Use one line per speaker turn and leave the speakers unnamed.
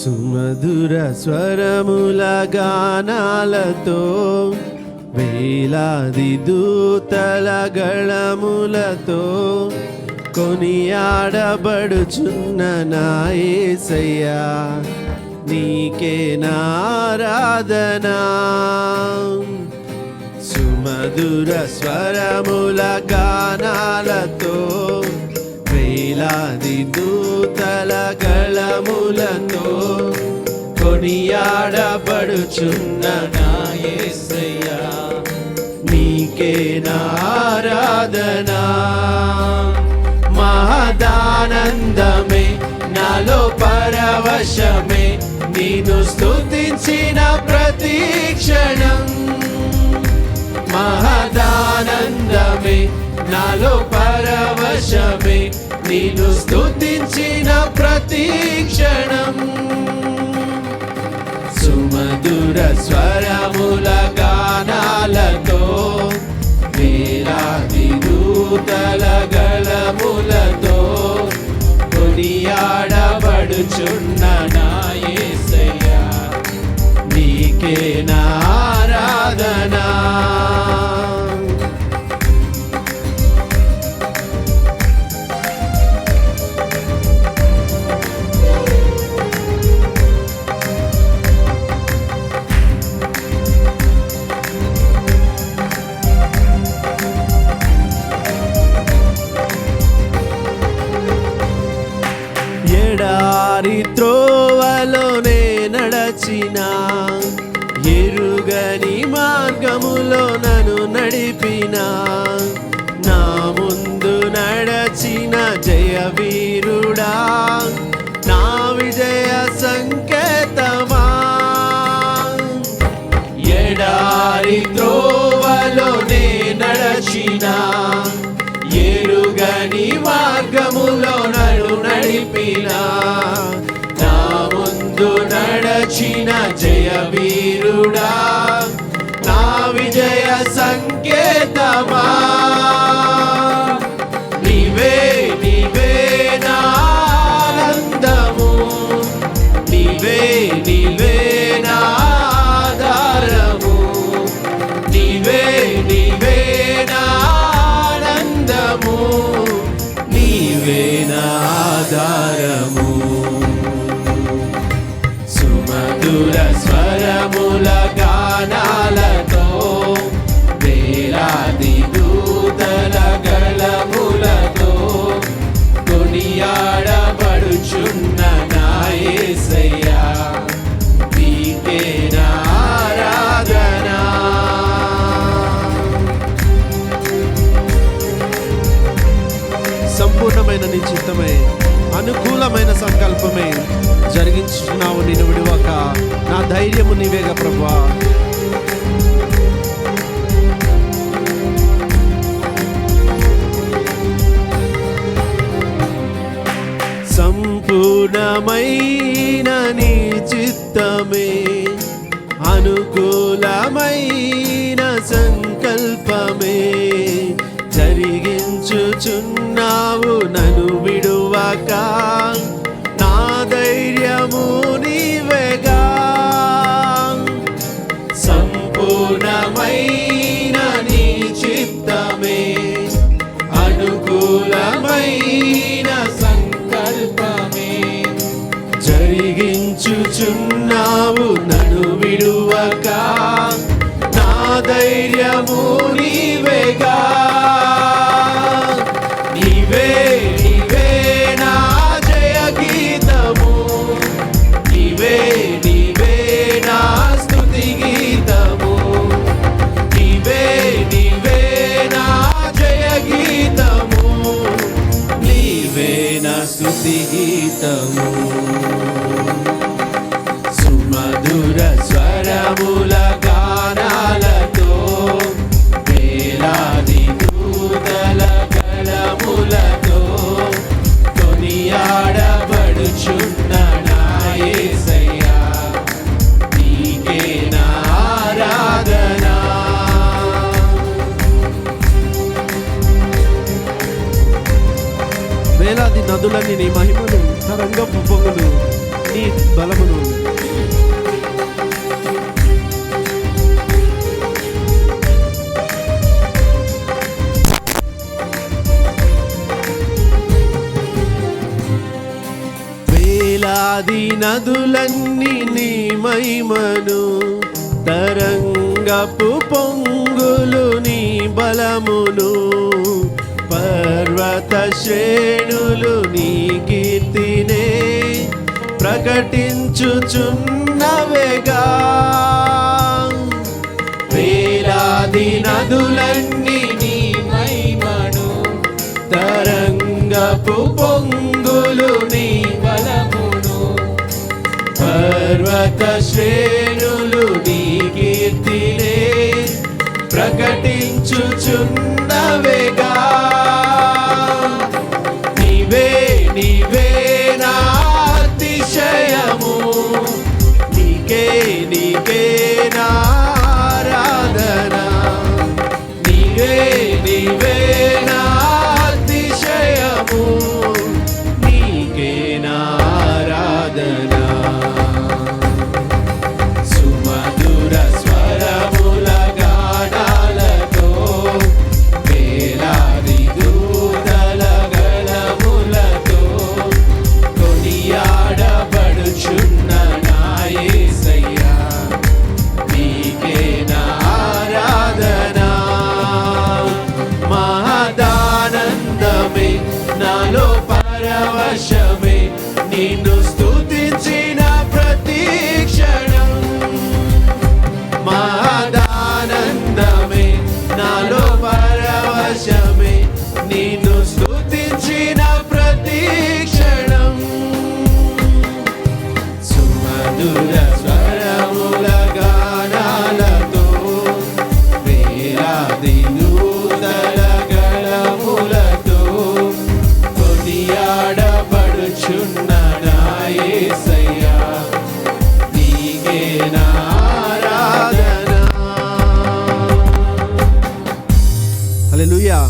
సుమధుర స్వరముల గానాలతో వేలాది దూతల గళములతో కొనియాడబడుచున్న నా యేసయ్యా, నీకే నారాధనా. సుమధుర స్వరముల గానాలతో వేలాది దూతల గళములతో కొనియాడబడుచున్న నా యేసయ్యా, నీకే నారాధనా. మహదానందమే నాలో పరవశమే, నిన్ను స్తుతించిన ప్రతి క్షణం. మహదానందమే నాలో పరవశమే, నిన్ను స్తుతించిన ప్రతి క్షణం. సుమధుర స్వరముల గానాలతో వేలాది దూతల గళములతో కొనియాడబడుచున్న నా యేసయ్యా, నీకే నారాధనా. ఎడారి త్రోవలోనే నడచిన, ఎరుగని మార్గములో నన్ను నడిపిన, నా ముందు నడచిన జయవీరుడా, నా విజయ సంకేతమా. ఎడారి త్రోవలోనే నడచిన, ఎరుగని మార్గములో నన్ను నడిపిన, నా ముందు నడచిన జయవీరుడా, నా విజయ సంకేతమా. నీవే నీవే నా ఆనందము, నీవే నీవే నా ఆధారము, నీవే నీవే నా ఆనందము, నీవే నా ఆధారము. సుమధుర స్వరముల గానాలతో వేలాది దూతల గళములతో కొనియాడబడుచున్న నా యేసయ్యా, నీకే నారాధనా. సంపూర్ణమైన నీ చిత్తమే, అనుకూలమైన సంకల్పమే జరిగించున్నావు. నేను విడువక నా ధైర్యము నీవేగా ప్రభువా. సంపూర్ణమైన నీ చిత్తమే, అనుకూలమైన సంకల్పమే జరిగించుచున్నావు. నన్ను విడువక నా ధైర్యము నీవేగా. సంపూర్ణమైన నీ చిత్తమే, అనుకూలమైన సంకల్పమే జరిగించుచున్నావు. నన్ను విడువక నా ధైర్యము నీవేగా. నీవే నీవే నా జయ గీతము, నీవే నీవే నా స్తుతి గీతము, నీవే నీవే నా జయ గీతము, నీవే నా స్తుతి గీతము. సుమధుర స్వరముల గానాలతో వేలాది దూతల గళములతో కొనియాడబడుచున్న నా యేసయ్యా, నీకే నారాధనా. వేలాది నదులని నీ మహిమను తరంగపు పొంగులు నీ బలమును. వేలాది నదులన్నీ నీ మహిమను, తరంగపు పొంగులు నీ బలమును, పర్వత శ్రేణులు నీ కీర్తినే ప్రకటించుచున్నవేగా. వేలాది నదులన్నీ నీ మహిమను, తరంగపు పొంగులు నీ బలమును, పర్వత శ్రేణులు నీ కీర్తినే ప్రకటించుచున్నవేగా. నీవే నీవే నా అతిశయము, నీకే నీకే నా ఆరాధన. నీవే నీవే నా అతిశయము, నీకే నా ఆరాధన. సుమధుర స్వరముల గానాలతో, వేలాది దూతల గళములతో కొనియాడబడుచున్న నా యేసయ్యా, నీకే నా ఆరాధన. మహదానందమే నాలో పరవశమే, నిన్ను స్తుతించిన ప్రతి క్షణం. మహదానందమే నాలో పరవశమే, నిన్ను స్తుతించిన ప్రతి క్షణం. సుమధుర స్వరముల గానాలతో, వేలాది దూతల గళములతో కొనియాడబడుచున్న నా యేసయ్యా, నీకే నా ఆరాధన. హల్లెలూయా.